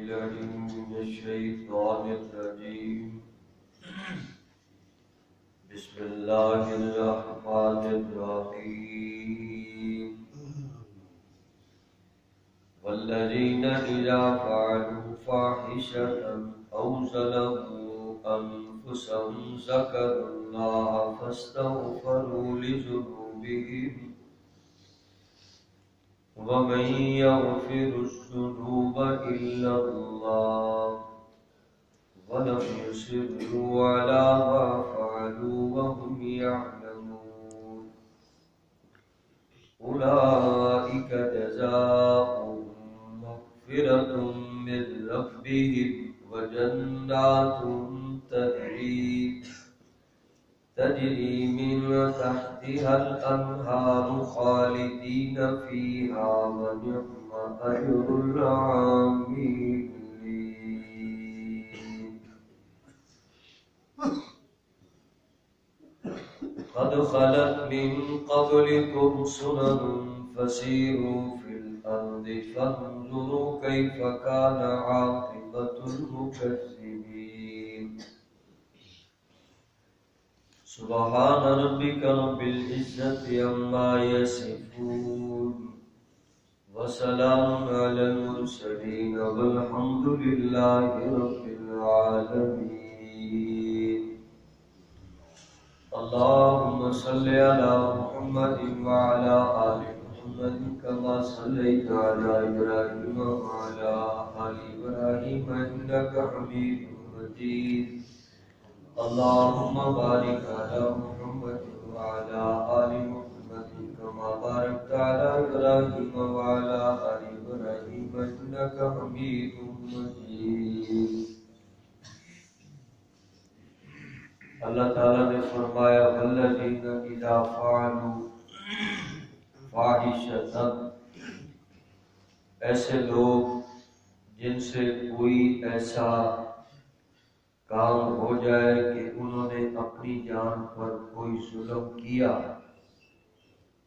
بالله من الشيطان الرجيم بسم الله الرحمن الرحيم والذين إذا فعلوا فاحشة أو ظلموا أنفسهم ذكروا الله فاستغفروا لذنوبهم ومن يغفر الذنوب إلا الله ولم يصروا على ما فعلوا وهم يعلمون أولئك جزاؤهم مغفرة من ربهم وجنات تجري من تحتها الأنهار خالدين فيها ونعم أجر العاملين قد خلت من قبلكم سنن فسيروا في الأرض فانظروا كيف كان عاقبة المكذبين سبحان ربك رب العزة عما يصفون وسلام على المرسلين والحمد لله رب العالمين اللهم صل على محمد وعلى آل محمد كما صليت على إبراهيم وعلى آل إبراهيم إنك حميد مجيد اللهم بارك على محمد وعلى آل محمد كما باركت على إبراهيم وعلى آل إبراهيم إنك حميد مجيد اللہ تعالیٰ نے فرمایا والذین اذا فعلوا فاحشۃ، ایسے لوگ جن سے کوئی ایسا کام ہو جائے کہ انہوں نے اپنی جان پر کوئی ظلم کیا،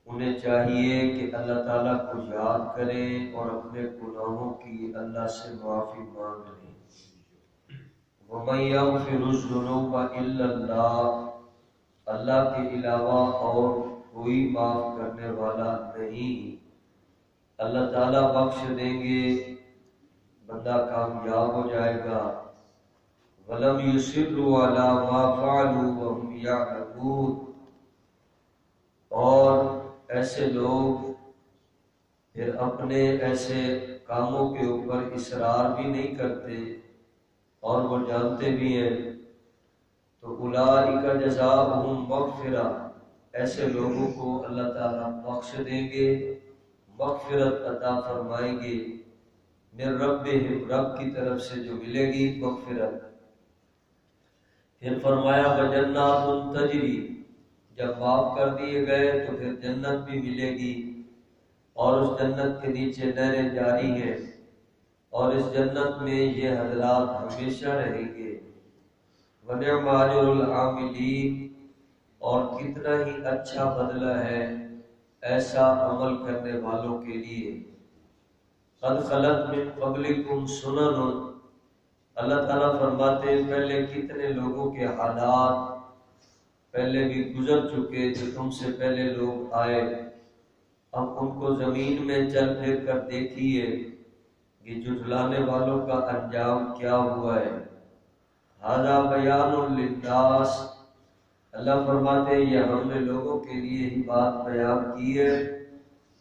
انہیں چاہیے کہ اللہ تعالیٰ کو یاد کریں اور اپنے گناہوں کی اللہ سے معافی مانگ لیں۔ وَمَن يَغْفِرُ الذُّنُوبَ إِلَّا اللَّهُ، اللہ کے علاوہ اور کوئی معاف کرنے والا نہیں۔ اللہ تعالیٰ بخش دیں گے، بندہ کامیاب ہو جائے گا۔ وَلَمْ يُصِرُّوا عَلَى مَا فَعَلُوا وَهُمْ يَعْلَمُونَ، اور ایسے لوگ پھر اپنے ایسے کاموں کے اوپر اصرار بھی نہیں کرتے اور وہ جانتے بھی ہیں، تو اولئک جزاؤہم مغفرہ، ایسے لوگوں کو اللہ تعالیٰ بخش دیں گے، مغفرت عطا فرمائیں گے، من ربہم، رب کی طرف سے جو ملے گی مغفرت۔ پھر فرمایا وجنات تجری، جب معاف کر دیے گئے تو پھر جنت بھی ملے گی، اور اس جنت کے نیچے نہریں جاری ہیں، اور اس جنت میں یہ حضرات ہمیشہ رہیں گے۔ وَنِعْمَ أَجْرُ الْعَامِلِينَ، اور کتنا ہی اچھا بدلہ ہے ایسا عمل کرنے والوں کے لیے۔ قَدْ خَلَتْ مِن قَبْلِكُمْ سُنَنٌ، اللہ تعالیٰ فرماتے ہیں پہلے کتنے لوگوں کے حالات پہلے بھی گزر چکے جو تم سے پہلے لوگ آئے، اب ان کو زمین میں چل پھر کر دیکھیے کہ جھٹلانے والوں کا انجام کیا ہوا ہے۔ ھذا بیان للناس، اللہ فرماتے ہیں یہ ہم نے لوگوں کے لیے ہی بات بیان کی ہے۔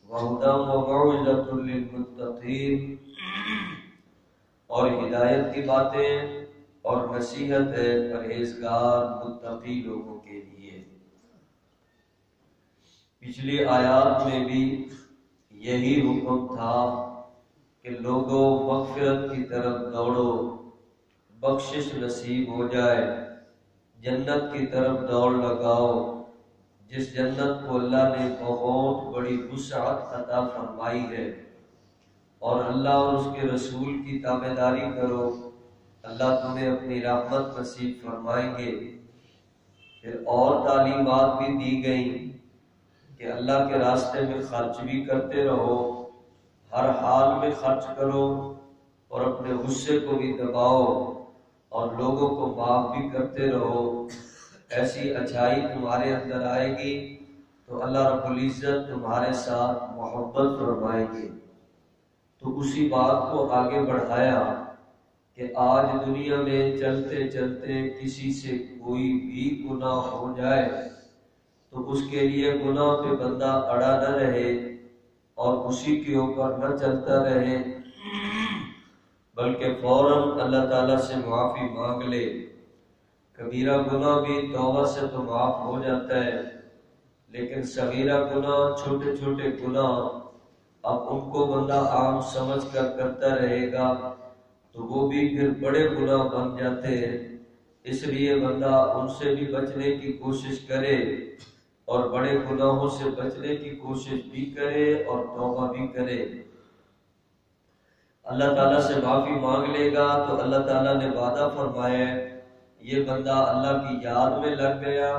وَھُدًى وَمَوْعِظَةٌ لِّلْمُتَّقِينَ، اور ہدایت کی باتیں اور نصیحت ہے پرہیزگار متقی لوگوں کے لیے۔ پچھلی آیات میں بھی یہی حکم تھا کہ لوگوں مغفرت کی طرف دوڑو، بخشش نصیب ہو جائے، جنت کی طرف دوڑ لگاؤ، جس جنت کو اللہ نے بہت بڑی وسعت عطا فرمائی ہے، اور اللہ اور اس کے رسول کی تابعداری کرو، اللہ تمہیں اپنی رحمت نصیب فرمائیں گے۔ پھر اور تعلیمات بھی دی گئیں کہ اللہ کے راستے میں خرچ بھی کرتے رہو، ہر حال میں خرچ کرو، اور اپنے غصے کو بھی دباؤ اور لوگوں کو معاف بھی کرتے رہو، ایسی اچھائی تمہارے اندر آئے گی تو اللہ رب العزت تمہارے ساتھ محبت فرمائیں گے۔ تو اسی بات کو آگے بڑھایا کہ آج دنیا میں چلتے چلتے کسی سے کوئی بھی گناہ ہو جائے تو اس کے لیے گناہ پہ بندہ اڑا نہ رہے اور اسی کے اوپر نہ چلتا رہے، بلکہ فوراً اللہ تعالیٰ سے معافی مانگ لے۔ کبیرہ گناہ بھی توبہ سے تو معاف ہو جاتا ہے، لیکن صغیرہ گناہ، چھوٹے چھوٹے گناہ، اب ان کو بندہ عام سمجھ کر کرتا رہے گا تو وہ بھی پھر بڑے گناہ بن جاتے ہیں۔ اس لیے بندہ ان سے بھی بچنے کی کوشش کرے اور بڑے گناہوں سے بچنے کی کوشش بھی کرے اور توبہ بھی کرے۔ اللہ تعالیٰ سے معافی مانگ لے گا تو اللہ تعالیٰ نے وعدہ فرمایا ہے، یہ بندہ اللہ کی یاد میں لگ گیا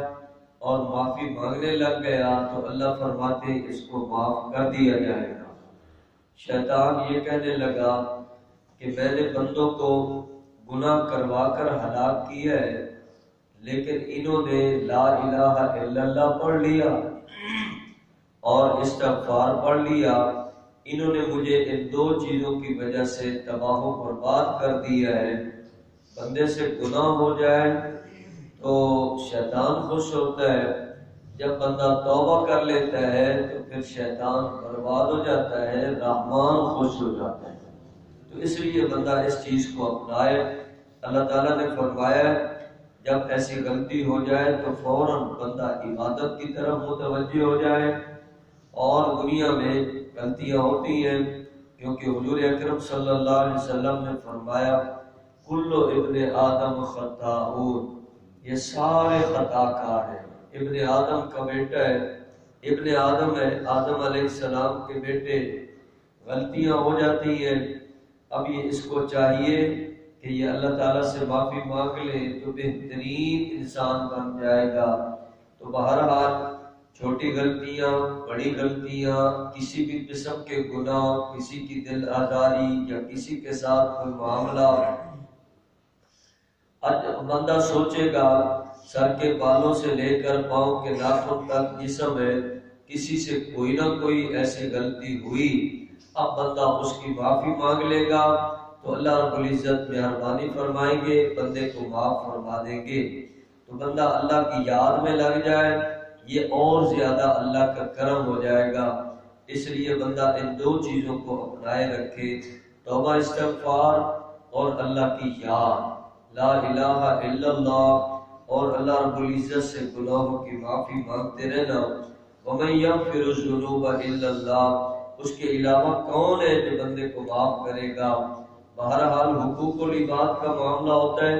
اور معافی مانگنے لگ گیا تو اللہ فرماتے اس کو معاف کر دیا جائے گا۔ شیطان یہ کہنے لگا کہ میں نے بندوں کو گناہ کروا کر ہلاک کیا ہے، لیکن انہوں نے لا الہ الا اللہ پڑھ لیا اور استغفار پڑھ لیا، انہوں نے مجھے ان دو چیزوں کی وجہ سے تباہ و برباد کر دیا ہے۔ بندے سے گناہ ہو جائے تو شیطان خوش ہوتا ہے، جب بندہ توبہ کر لیتا ہے تو پھر شیطان برباد ہو جاتا ہے، رحمان خوش ہو جاتا ہے۔ تو اس لیے بندہ اس چیز کو اپنائے۔ اللہ تعالیٰ نے فرمایا جب ایسی غلطی ہو جائے تو فوراً بندہ عبادت کی طرف متوجہ ہو جائے۔ اور دنیا میں غلطیاں ہوتی ہیں، کیونکہ حضور اکرم صلی اللہ علیہ وسلم نے فرمایا کل ابن آدم خطاؤن، یہ سارے خطا کار ہیں۔ ابن آدم کا بیٹا ہے، ابن آدم ہے، آدم علیہ السلام کے بیٹے، غلطیاں ہو جاتی ہیں۔ اب یہ اس کو چاہیے کہ یہ اللہ تعالیٰ سے معافی مانگ لے تو بہترین انسان بن جائے گا۔ تو بہرحال چھوٹی غلطیاں، بڑی غلطیاں، کسی بھی قسم کے گناہ، کسی کی دل آزاری یا کسی کے ساتھ کوئی معاملہ، بندہ سوچے گا سر کے بالوں سے لے کر پاؤں کے ناخن تک جسم ہے، کسی سے کوئی نہ کوئی ایسی غلطی ہوئی، اب بندہ اس کی معافی مانگ لے گا تو اللہ رب العزت مہربانی فرمائیں گے، بندے کو معاف فرما دیں گے۔ تو بندہ اللہ کی یاد میں لگ جائے، یہ اور زیادہ اللہ کا کرم ہو جائے گا۔ اس لیے بندہ ان دو چیزوں کو اپنائے رکھے، توبہ استغفار اور اللہ کی یاد، لا الہ الا اللہ، اور اللہ رب العزت سے گناہوں کی معافی مانگتے رہنا۔ وَمَن يَغْفِرُ الذُّنُوبَ إِلَّا اللَّهُ، اس کے علاوہ کون ہے جو بندے کو معاف کرے گا؟ بہرحال حقوق العباد کا معاملہ ہوتا ہے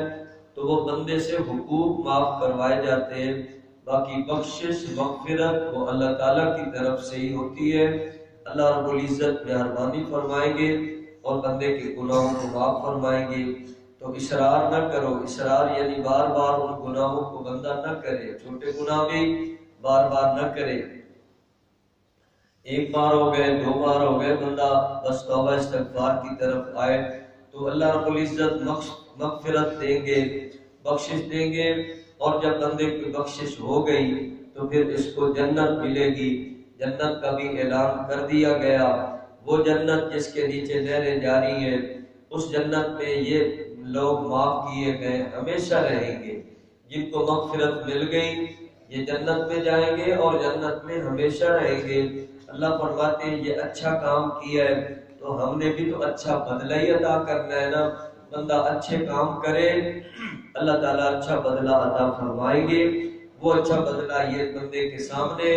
تو وہ بندے سے حقوق معاف کروائے جاتے ہیں، باقی بخشش مغفرت وہ اللہ تعالیٰ کی طرف سے ہی ہوتی ہے۔ اللہ رب العزت مہربانی فرمائیں گے اور بندے کے گناہوں کو معاف فرمائیں گے۔ تو اصرار نہ کرو، اصرار یعنی بار بار ان گناہوں کو بندہ نہ کرے، چھوٹے گناہ بھی بار بار نہ کرے، ایک بار ہو گئے، دو بار ہو گئے، بندہ بس توبہ استغفار کی طرف آئے تو اللہ رب العزت مغفرت دیں گے، بخشش دیں گے، اور جب بندے کی بخشش ہو گئی تو پھر اس کو جنت ملے گی۔ جنت کا بھی اعلان کر دیا گیا، وہ جنت جس کے نیچے نہریں جاری ہیں، اس جنت میں یہ لوگ معاف کیے گئے ہمیشہ رہیں گے۔ جن کو مغفرت مل گئی یہ جنت میں جائیں گے اور جنت میں ہمیشہ رہیں گے۔ اللہ فرماتے ہیں یہ اچھا کام کیا ہے تو ہم نے بھی تو اچھا بدلہ ہی عطا کرنا ہے نا۔ بندہ اچھے کام کرے اللہ تعالیٰ اچھا بدلہ عطا فرمائیں گے۔ وہ اچھا بدلہ یہ بندے کے سامنے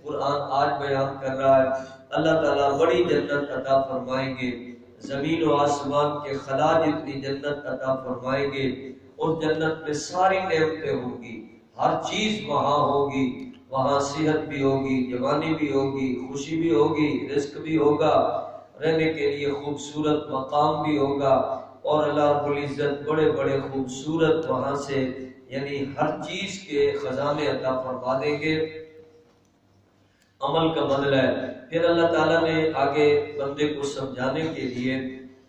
قرآن آج بیان کر رہا ہے۔ اللہ تعالیٰ بڑی جنت عطا فرمائیں گے، زمین و آسمان کے خلا جتنی جنت عطا فرمائیں گے۔ اس جنت میں ساری نعمتیں ہوں گی، ہر چیز وہاں ہوگی، وہاں صحت بھی ہوگی، جوانی بھی ہوگی، خوشی بھی ہوگی، رزق بھی ہوگا، رہنے کے لیے خوبصورت مقام بھی ہوگا، اور اللہ رب العزت بڑے بڑے خوبصورت وہاں سے یعنی ہر چیز کے خزانے عطا فرما دیں گے۔ عمل کا بدلہ ہے۔ پھر اللہ تعالیٰ نے آگے بندے کو سمجھانے کے لیے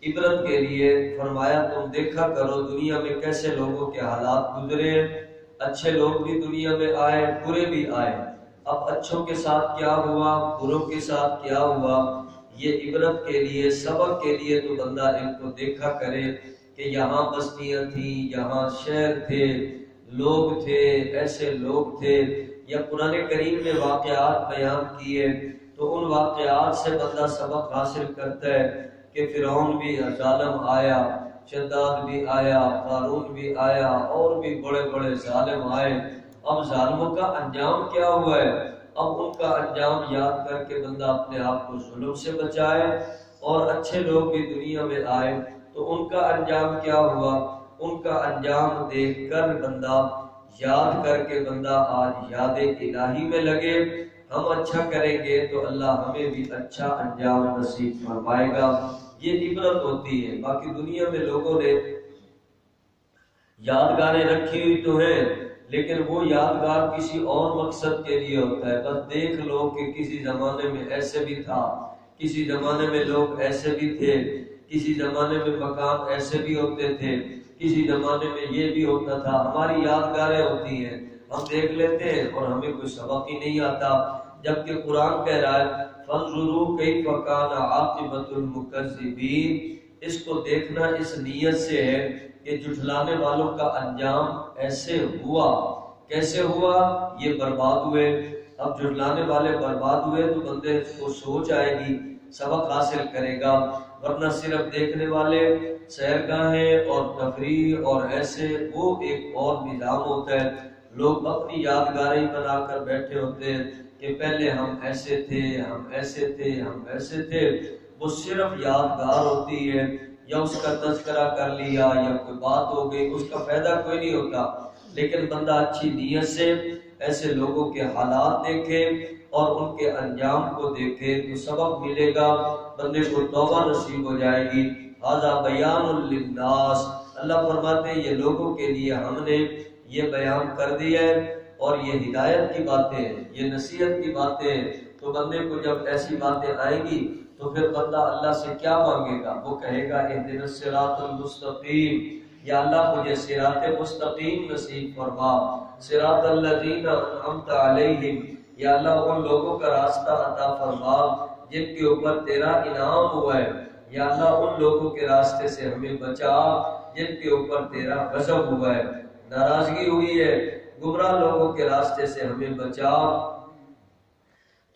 عبرت کے لیے فرمایا تم دیکھا کرو دنیا میں کیسے لوگوں کے حالات گزرے ہیں، اچھے لوگ بھی دنیا میں آئے، برے بھی آئے، اب اچھوں کے ساتھ کیا ہوا، بروں کے ساتھ کیا ہوا، یہ عبرت کے لیے، سبق کے لیے تو بندہ ان کو دیکھا کرے کہ یہاں بستیاں تھیں، یہاں شہر تھے، لوگ تھے، ایسے لوگ تھے، یا قرآن کریم میں واقعات بیان کیے تو ان واقعات سے بندہ سبق حاصل کرتا ہے کہ فرعون بھی ظالم آیا، شداد بھی آیا، قارون بھی آیا، اور بھی بڑے بڑے ظالم آئے، اب ظالموں کا انجام کیا ہوا ہے، اب ان کا انجام یاد کر کے بندہ اپنے آپ کو ظلم سے بچائے، اور اچھے لوگ بھی دنیا میں آئے تو ان کا انجام کیا ہوا، ان کا انجام دیکھ کر بندہ یاد کر کے بندہ آج یاد الہی میں لگے، ہم اچھا کریں گے تو اللہ ہمیں بھی اچھا انجام نصیب فرمائے گا، یہ عبرت ہوتی ہے۔ باقی دنیا میں لوگوں نے یادگاریں رکھی ہوئی تو ہیں، لیکن وہ یادگار کسی اور مقصد کے لیے ہوتا ہے، بس دیکھ لو کہ کسی زمانے میں ایسے بھی تھا، کسی زمانے میں لوگ ایسے بھی تھے، کسی زمانے میں مکان ایسے بھی ہوتے تھے، کسی زمانے میں یہ بھی ہوتا تھا، ہماری یادگاریں ہوتی ہیں، ہم دیکھ لیتے ہیں اور ہمیں کوئی سبق ہی نہیں آتا، جبکہ قرآن کہہ رہا ہے فَانظُرُوا كَيْفَ كَانَ عَاقِبَةُ الْمُكَذِّبِينَ، اس کو دیکھنا اس نیت سے ہے کہ جھٹلانے والوں کا انجام ایسے ہوا، کیسے ہوا، یہ برباد ہوئے، اب جھٹلانے والے برباد ہوئے تو بندے کو سوچ آئے گی، سبق حاصل کرے گا، ورنہ صرف دیکھنے والے، سیرگاہیں اور تفریح اور ایسے وہ ایک اور نظام ہوتا ہے، لوگ اپنی یادگاریں بنا کر بیٹھے ہوتے ہیں کہ پہلے ہم ایسے تھے، ہم ایسے تھے، ہم ایسے تھے، وہ صرف یادگار ہوتی ہے، یا اس کا تذکرہ کر لیا یا کوئی بات ہو گئی، اس کا فائدہ کوئی نہیں ہوتا، لیکن بندہ اچھی نیت سے ایسے لوگوں کے حالات دیکھے اور ان کے انجام کو دیکھے تو سبق ملے گا، بندے کو توبہ نصیب ہو جائے گی۔ ھذا بیان للناس، اللہ فرماتے ہیں یہ لوگوں کے لیے ہم نے یہ بیان کر دیا ہے، اور یہ ہدایت کی باتیں ہیں، یہ نصیحت کی باتیں ہیں، تو بندے کو جب ایسی باتیں آئیں گی تو پھر بندہ اللہ سے کیا مانگے گا، وہ کہے گا اہدنا الصراط المستقیم، یا اللہ مجھے صراط مستقیم نصیب فرما، صراط الذین انعمت علیہم، یا اللہ ان لوگوں کا راستہ عطا فرما جن کے اوپر تیرا انعام ہوا ہے، یا اللہ ان لوگوں کے راستے سے ہمیں بچا جن کے اوپر تیرا غضب ہوا ہے، ناراضگی ہوئی ہے، گمراہ لوگوں کے راستے سے ہمیں بچا۔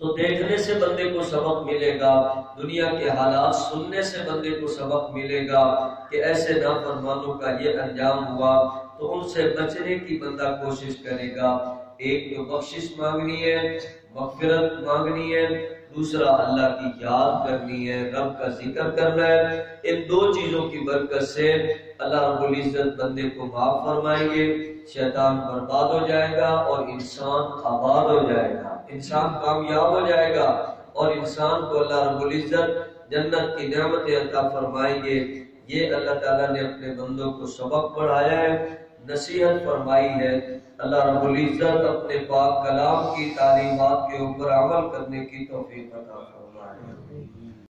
تو دیکھنے سے بندے کو سبق ملے گا، دنیا کے حالات سننے سے بندے کو سبق ملے گا کہ ایسے نافرمانوں کا یہ انجام ہوا، تو ان سے بچنے کی بندہ کوشش کرے گا، ایک تو بخشش مانگنی ہے، مغفرت مانگنی ہے، دوسرا اللہ کی یاد کرنی ہے، رب کا ذکر کرنا ہے، ان دو چیزوں کی برکت سے اللہ رب العزت بندے کو معاف فرمائیں گے، شیطان برباد ہو جائے گا اور انسان آباد ہو جائے گا، انسان کامیاب ہو جائے گا، اور انسان کو اللہ رب العزت جنت کی نعمتیں عطا فرمائیں گے۔ یہ اللہ تعالیٰ نے اپنے بندوں کو سبق پڑھایا ہے، نصیحت فرمائی ہے، اللہ رب العزت اپنے پاک کلام کی تعلیمات کے اوپر عمل کرنے کی توفیق عطا فرمائے۔